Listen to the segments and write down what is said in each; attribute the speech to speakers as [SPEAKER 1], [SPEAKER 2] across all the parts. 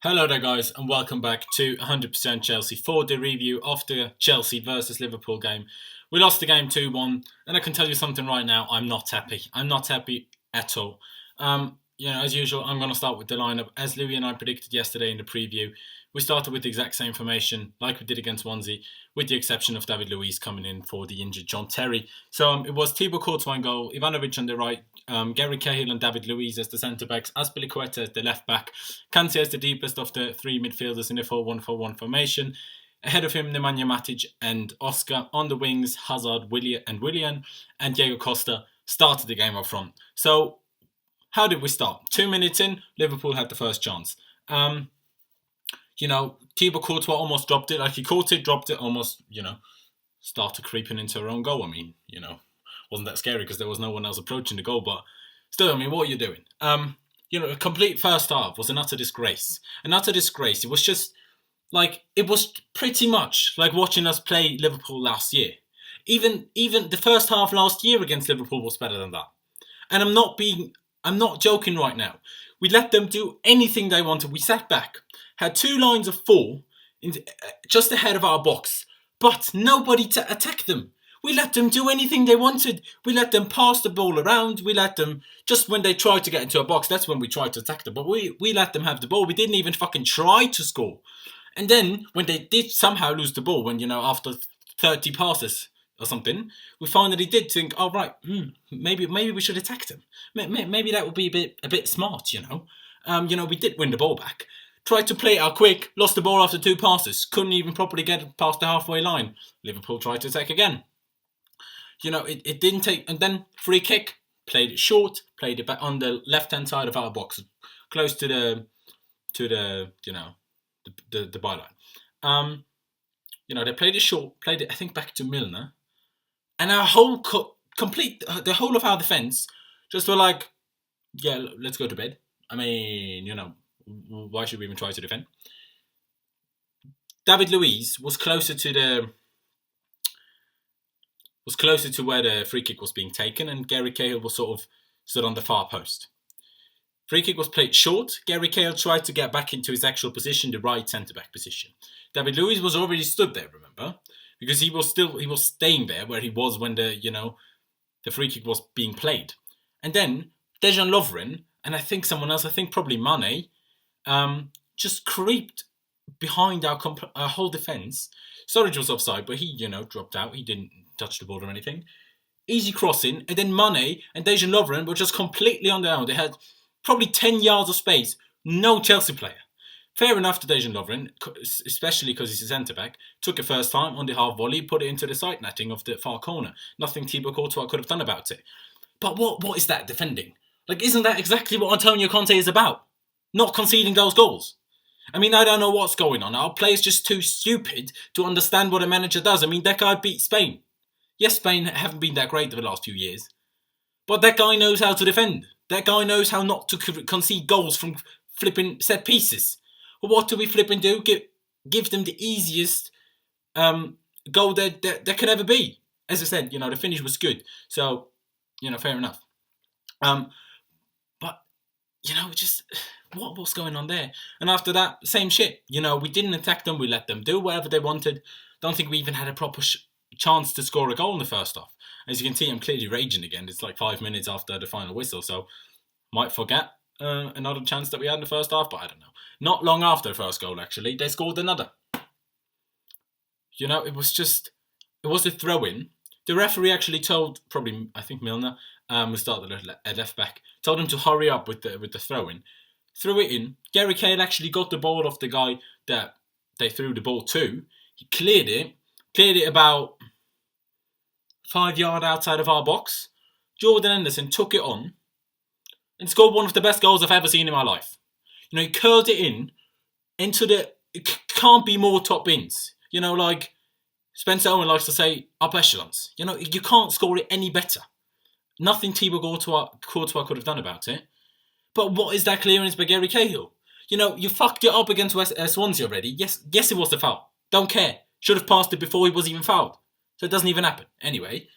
[SPEAKER 1] Hello there guys and welcome back to 100% Chelsea for the review of the Chelsea versus Liverpool game. We lost the game 2-1 and I can tell you something right now, I'm not happy. I'm not happy at all. As usual, I'm going to start with the lineup. As Louis and I predicted yesterday in the preview, we started with the exact same formation like we did against Swansea, with the exception of David Luiz coming in for the injured John Terry. So it was Thibaut Courtois in goal, Ivanovic on the right, Gary Cahill and David Luiz as the centre-backs, Azpilicueta as the left-back, Kante as the deepest of the three midfielders in the 4-1-4-1 formation. Ahead of him, Nemanja Matic and Oscar. On the wings, Hazard, Willian, and Diego Costa started the game up front. So, how did we start? 2 minutes in, Liverpool had the first chance. Thibaut Courtois almost dropped it. Like, he caught it, dropped it, almost, started creeping into her own goal. I mean, wasn't that scary because there was no one else approaching the goal. But still, I mean, what are you doing? A complete first half was an utter disgrace. An utter disgrace. It was just, it was pretty much like watching us play Liverpool last year. Even the first half last year against Liverpool was better than that. And I'm not joking right now. We let them do anything they wanted. We sat back, had two lines of four just ahead of our box, but nobody to attack them. We let them do anything they wanted. We let them pass the ball around. We let them, just when they tried to get into a box, that's when we tried to attack them. But we let them have the ball. We didn't even fucking try to score. And then, when they did somehow lose the ball, when, after 30 passes or something, we finally did think, oh, right, maybe we should attack them. Maybe that would be a bit smart, we did win the ball back. Tried to play it out quick, lost the ball after two passes, couldn't even properly get it past the halfway line. Liverpool tried to attack again. It didn't take, and then free kick, played it short, played it back on the left-hand side of our box, close to the byline. They played it short, played it, I think, back to Milner, and our whole the whole of our defence just were like, yeah, let's go to bed. I mean, why should we even try to defend? David Luiz was closer to where the free kick was being taken, and Gary Cahill was sort of stood on the far post. Free kick was played short. Gary Cahill tried to get back into his actual position, the right centre-back position. David Luiz was already stood there, remember? Because he was staying there where he was when the free kick was being played. And then Dejan Lovren, and I think someone else, I think probably Mane, just creeped behind our whole defence. Sturridge was offside, but he, dropped out. He didn't touch the ball or anything. Easy crossing, and then Mane and Dejan Lovren were just completely on their own. They had probably 10 yards of space. No Chelsea player. Fair enough to Dejan Lovren, especially because he's a centre-back. Took it first time on the half volley, put it into the side netting of the far corner. Nothing Thibaut Courtois could have done about it. But what is that defending? Isn't that exactly what Antonio Conte is about? Not conceding those goals. I mean, I don't know what's going on. Our players just too stupid to understand what a manager does. I mean, that guy beat Spain. Yes, Spain haven't been that great the last few years. But that guy knows how to defend. That guy knows how not to concede goals from flipping set pieces. Well, what do we flipping do? Give them the easiest goal that could ever be. As I said, the finish was good. So, fair enough. But, just what's going on there? And after that, same shit. We didn't attack them. We let them do whatever they wanted. Don't think we even had a proper chance to score a goal in the first half. As you can see, I'm clearly raging again. It's like 5 minutes after the final whistle, so might forget another chance that we had in the first half, but I don't know. Not long after the first goal, actually, they scored another. It was a throw-in. The referee actually told, probably, I think Milner, who started at left back, told him to hurry up with the throw-in. Threw it in. Gary Cahill actually got the ball off the guy that they threw the ball to. He cleared it about 5 yards outside of our box. Jordan Henderson took it on and scored one of the best goals I've ever seen in my life. He curled it into it can't be more top bins. Like Spencer Owen likes to say, up echelons. You can't score it any better. Nothing Thibaut Courtois could have done about it. But what is that clearance by Gary Cahill? You fucked it up against Swansea already. Yes, it was the foul. Don't care. Should have passed it before he was even fouled. So it doesn't even happen. Anyway.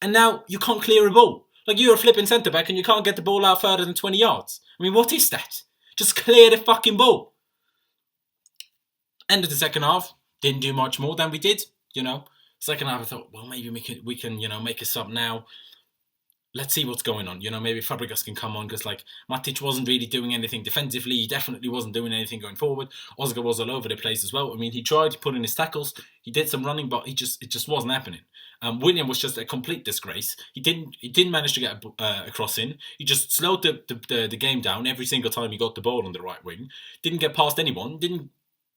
[SPEAKER 1] And now you can't clear a ball. You're a flipping centre-back and you can't get the ball out further than 20 yards. I mean, what is that? Just clear the fucking ball. End of the second half, didn't do much more than we did. Second half I thought, well, maybe we can make a sub now. Let's see what's going on. Maybe Fabregas can come on because Matic wasn't really doing anything defensively. He definitely wasn't doing anything going forward. Oscar was all over the place as well. I mean, he tried to put in his tackles. He did some running, but it just wasn't happening. William was just a complete disgrace. He didn't manage to get a cross in. He just slowed the game down every single time he got the ball on the right wing. Didn't get past anyone. Didn't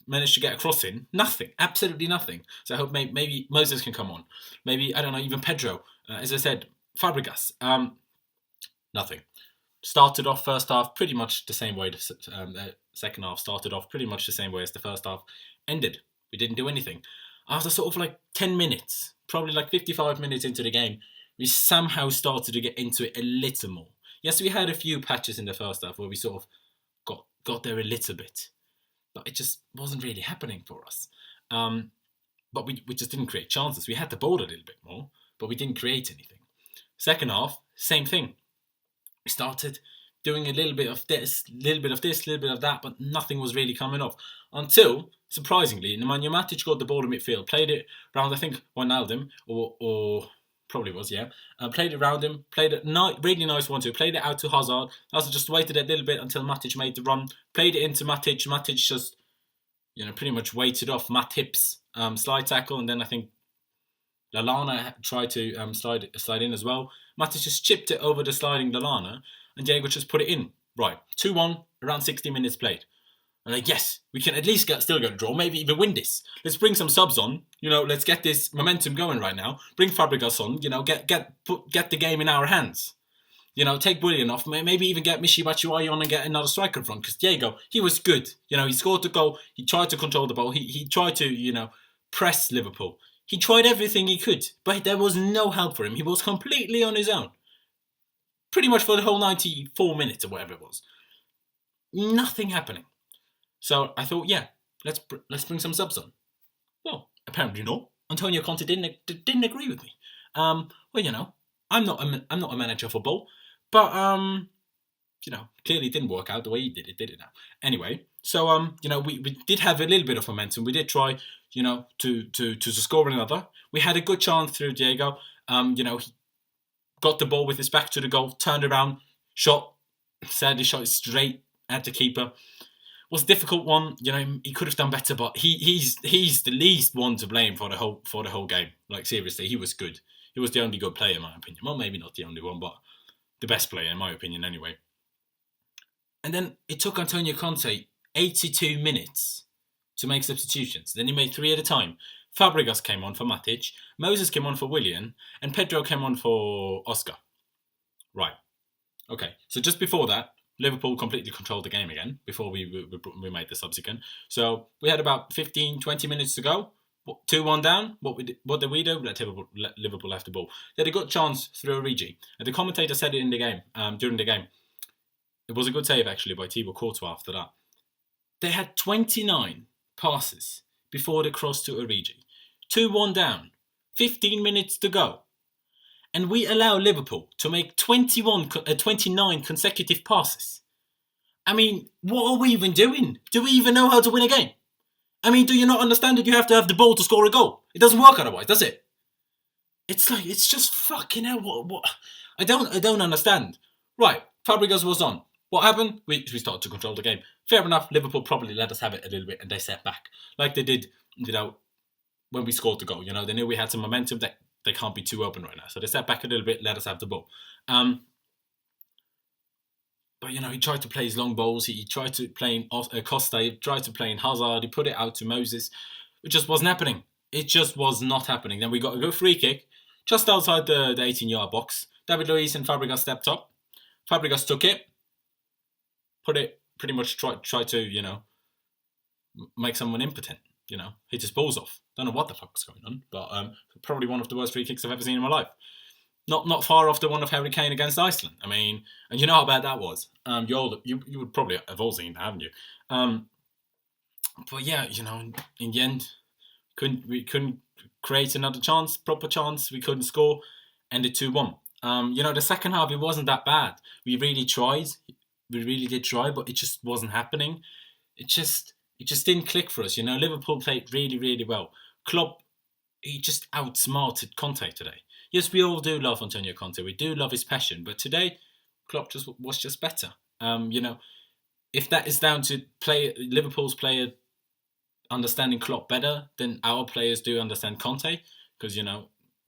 [SPEAKER 1] manage to get a cross in. Nothing. Absolutely nothing. So I hope maybe Moses can come on. Maybe, I don't know, even Pedro. As I said, Fabregas. Nothing. Started off first half pretty much the same way. The second half started off pretty much the same way as the first half ended. We didn't do anything. After sort of 10 minutes, probably 55 minutes into the game, we somehow started to get into it a little more. Yes, we had a few patches in the first half where we sort of got there a little bit. But it just wasn't really happening for us. But we just didn't create chances. We had the ball a little bit more, but we didn't create anything. Second half, same thing. We started doing a little bit of this, a little bit of that, but nothing was really coming off. Until, surprisingly, Nemanja Matic got the ball in midfield, played it around, I think, Wijnaldum, or probably was, yeah. Played it around him, played it really nice 1-2, played it out to Hazard. Hazard just waited a little bit until Matic made the run, played it into Matic. Matic just, pretty much waited off Matip's slide tackle, and then I think Lallana tried to slide in as well. Matic just chipped it over the sliding Lallana, and Diego just put it in. Right, 2-1, around 60 minutes played. And yes, we can at least still get a draw, maybe even win this. Let's bring some subs on. Let's get this momentum going right now. Bring Fabregas on. Get the game in our hands. Take Willian off. Maybe even get Michy Batshuayi on and get another striker in front. Because Diego, he was good. He scored the goal. He tried to control the ball. He tried to, press Liverpool. He tried everything he could, but there was no help for him. He was completely on his own. Pretty much for the whole 94 minutes or whatever it was. Nothing happening. So I thought, yeah, let's bring some subs on. Well, apparently not. Antonio Conte didn't agree with me. I'm not a manager of football, but clearly it didn't work out the way he did it now. Anyway, so we did have a little bit of momentum. We did try, to score another. We had a good chance through Diego. He got the ball with his back to the goal, turned around, shot. Sadly, shot it straight at the keeper. Was a difficult one. He could have done better, but he's the least one to blame for the whole game. Seriously, he was good. He was the only good player in my opinion. Well, maybe not the only one, but the best player in my opinion anyway. And then it took Antonio Conte 82 minutes to make substitutions. Then he made 3 at a time. Fabregas came on for Matic, Moses came on for Willian, and Pedro came on for Oscar. Right. Okay. So just before that, Liverpool completely controlled the game again before we made the subs again. So we had about 15, 20 minutes to go. 2-1 down. What did we do? Let Liverpool have the ball. They had a good chance through Origi. And the commentator said it in the game, during the game. It was a good save actually by Thibaut Courtois after that. They had 29 passes before the cross to Origi. 2-1 down. 15 minutes to go. And we allow Liverpool to make 29 consecutive passes. I mean, what are we even doing? Do we even know how to win a game? I mean, do you not understand that you have to have the ball to score a goal? It doesn't work otherwise, does it? It's just fucking hell. What? I don't understand. Right, Fabregas was on. What happened? We started to control the game. Fair enough, Liverpool probably let us have it a little bit and they set back. Like they did, when we scored the goal. They knew we had some momentum that they can't be too open right now. So they sat back a little bit, let us have the ball. But, he tried to play his long balls. He tried to play in Costa. He tried to play in Hazard. He put it out to Moses. It just wasn't happening. It just was not happening. Then we got a good free kick just outside the 18-yard box. David Luiz and Fabregas stepped up. Fabregas took it. Pretty much tried to, make someone impotent. Hit his balls off. Don't know what the fuck was going on, but probably one of the worst free kicks I've ever seen in my life. Not far off the one of Harry Kane against Iceland. I mean, and you know how bad that was. You would probably have all seen that, haven't you? But yeah, in the end, we couldn't create another proper chance. We couldn't score, ended 2-1. The second half it wasn't that bad. We really tried. We really did try, but it just wasn't happening. It just didn't click for us. Liverpool played really, really well. Klopp, he just outsmarted Conte today. Yes, we all do love Antonio Conte. We do love his passion, but today, Klopp was just better. If that is down to Liverpool's player understanding Klopp better than our players do understand Conte, because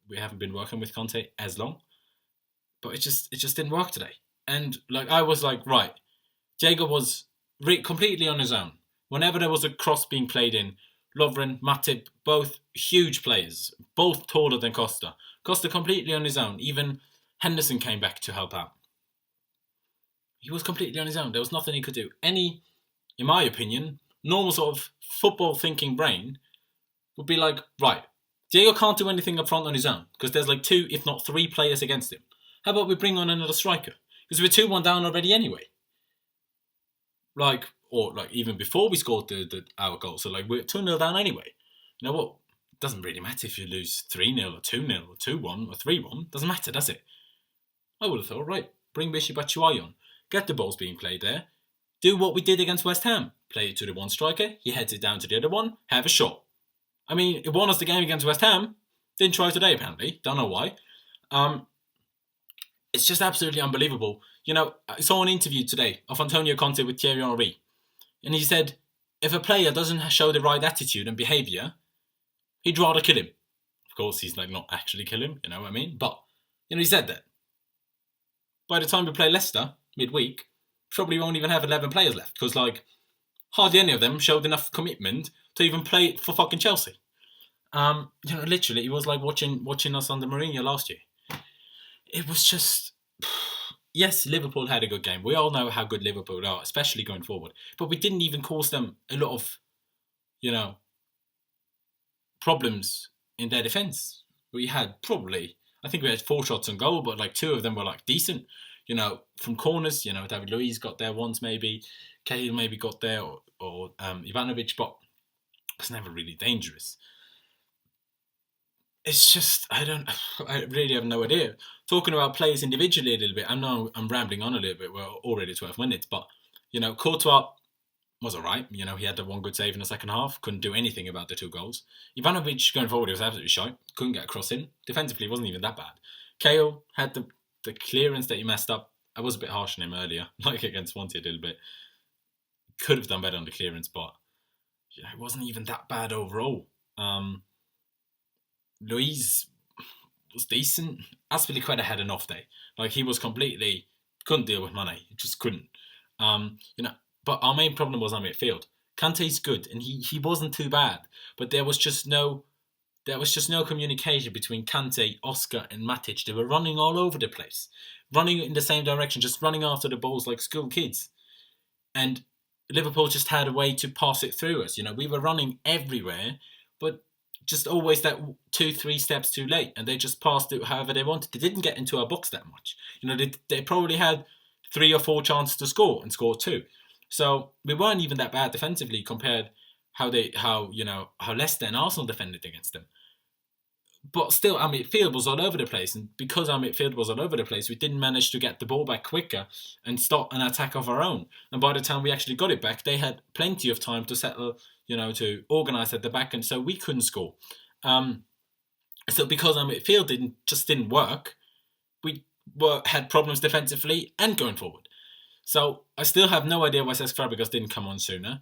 [SPEAKER 1] we haven't been working with Conte as long, but it just didn't work today. And I was like, right, Diego was completely on his own. Whenever there was a cross being played in, Lovren, Matip, both huge players, both taller than Costa. Costa completely on his own. Even Henderson came back to help out. He was completely on his own. There was nothing he could do. In my opinion, normal sort of football thinking brain would be like, right, Diego can't do anything up front on his own because there's 2, if not 3 players against him. How about we bring on another striker? Because we're 2-1 down already anyway. Or even before we scored our goal. So we're 2-0 down anyway. You know what? It doesn't really matter if you lose 3-0 or 2-0 or 2-1 or 3-1. Doesn't matter, does it? I would have thought, right, bring Michy Batshuayi on. Get the balls being played there. Do what we did against West Ham. Play it to the one striker. He heads it down to the other one. Have a shot. I mean, it won us the game against West Ham. Didn't try today, apparently. Don't know why. It's just absolutely unbelievable. I saw an interview today of Antonio Conte with Thierry Henry. And he said, if a player doesn't show the right attitude and behaviour, he'd rather kill him. Of course, he's not actually kill him, you know what I mean? But, he said that. By the time we play Leicester, midweek, probably won't even have 11 players left. Because, hardly any of them showed enough commitment to even play for fucking Chelsea. Literally, it was like watching us under Mourinho last year. It was just... Yes, Liverpool had a good game. We all know how good Liverpool are, especially going forward. But we didn't even cause them a lot of, problems in their defence. We had I think we had 4 shots on goal, but 2 of them were decent. From corners, David Luiz got there once maybe. Cahill maybe got there, or Ivanovic, but it was never really dangerous. It's just, I really have no idea. Talking about players individually a little bit, I know I'm rambling on a little bit, we're already 12 minutes, but, Courtois was alright. He had the one good save in the second half, couldn't do anything about the 2 goals. Ivanovic going forward, he was absolutely shy, couldn't get a cross in. Defensively, it wasn't even that bad. Cahill had the clearance that he messed up. I was a bit harsh on him earlier, against Swansea a little bit. Could have done better on the clearance, but it wasn't even that bad overall. Luiz was decent. Azpilicueta had an off day. He was couldn't deal with Mane. He just couldn't. But our main problem was our midfield. Kante's good, and he wasn't too bad. But there was just no communication between Kante, Oscar, and Matic. They were running all over the place, running in the same direction, just running after the balls like school kids. And Liverpool just had a way to pass it through us. We were running everywhere, but just always that 2-3 steps too late, and they just passed it however they wanted. They didn't get into our box that much. They probably had 3 or 4 chances to score and scored 2. So we weren't even that bad defensively compared how Leicester and Arsenal defended against them. But still, our midfield was all over the place, and because our midfield was all over the place, we didn't manage to get the ball back quicker and start an attack of our own. And by the time we actually got it back, they had plenty of time to settle, to organise at the back, and so we couldn't score. So because our midfield didn't work, we had problems defensively and going forward. So I still have no idea why Cesc Fabregas didn't come on sooner.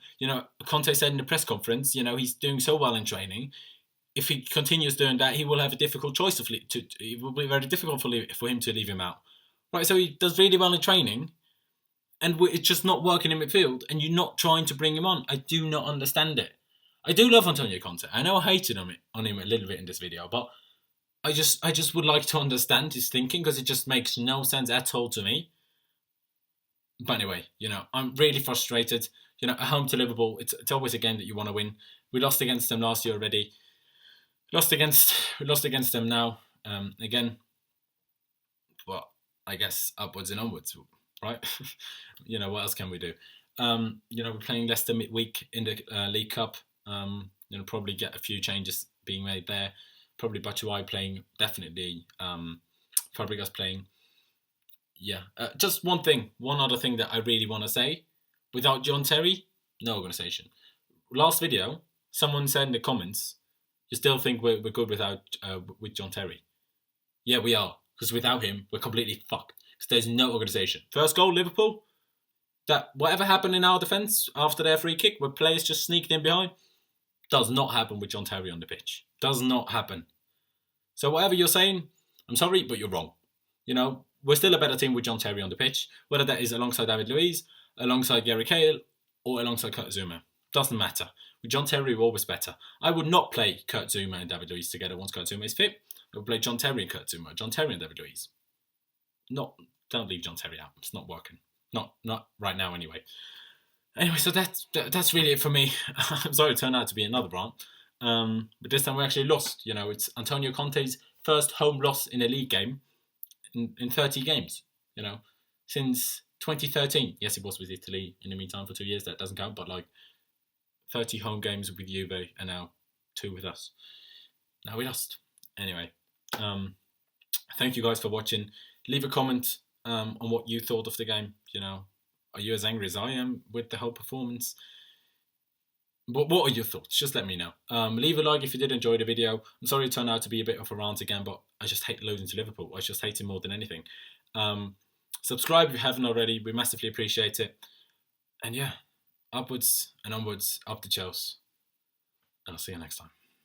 [SPEAKER 1] Conte said in the press conference, he's doing so well in training. If he continues doing that, he will have a difficult choice. It will be very difficult for him to leave him out. Right, so he does really well in training, and it's just not working in midfield, and you're not trying to bring him on. I do not understand it. I do love Antonio Conte. I know I hated on him a little bit in this video, but I just would like to understand his thinking, because it just makes no sense at all to me. But anyway, I'm really frustrated. At home to Liverpool, it's always a game that you want to win. We lost against them last year already. We lost against them now again. But I guess upwards and onwards, right? What else can we do? We're playing Leicester midweek in the League Cup. Probably get a few changes being made there. Probably Batshuayi playing, definitely. Fabregas playing. Yeah. Just one other thing that I really want to say. Without John Terry, no organisation. last video, someone said in the comments, you still think we're good without with John Terry. Yeah, we are. Because without him, we're completely fucked. Because there's no organisation. First goal, Liverpool. That whatever happened in our defence after their free kick, where players just sneaked in behind, does not happen with John Terry on the pitch. Does not happen. So whatever you're saying, I'm sorry, but you're wrong. You know, we're still a better team with John Terry on the pitch. Whether that is alongside David Luiz, alongside Gary Cahill, or alongside Kurt Zouma. Doesn't matter. With John Terry, we're always better. I would not play Kurt Zouma and David Luiz together once Kurt Zouma is fit. I would play John Terry and Kurt Zouma, John Terry and David Luiz. Don't leave John Terry out. It's not working. Not right now anyway. Anyway, so that's really it for me. I'm sorry it turned out to be another rant. But this time we actually lost. You know, it's Antonio Conte's first home loss in a league game in 30 games. You know, since 2013. Yes, it was with Italy in the meantime for 2 years. That doesn't count. But like 30 home games with Juve and now 2 with us. Now we lost. Anyway, thank you guys for watching. Leave a comment on what you thought of the game. You know, are you as angry as I am with the whole performance? But what are your thoughts? Just let me know. Leave a like if you did enjoy the video. I'm sorry it turned out to be a bit of a rant again, but I just hate losing to Liverpool. I just hate him more than anything. Subscribe if you haven't already. We massively appreciate it. And yeah, upwards and onwards, up to Chelsea. And I'll see you next time.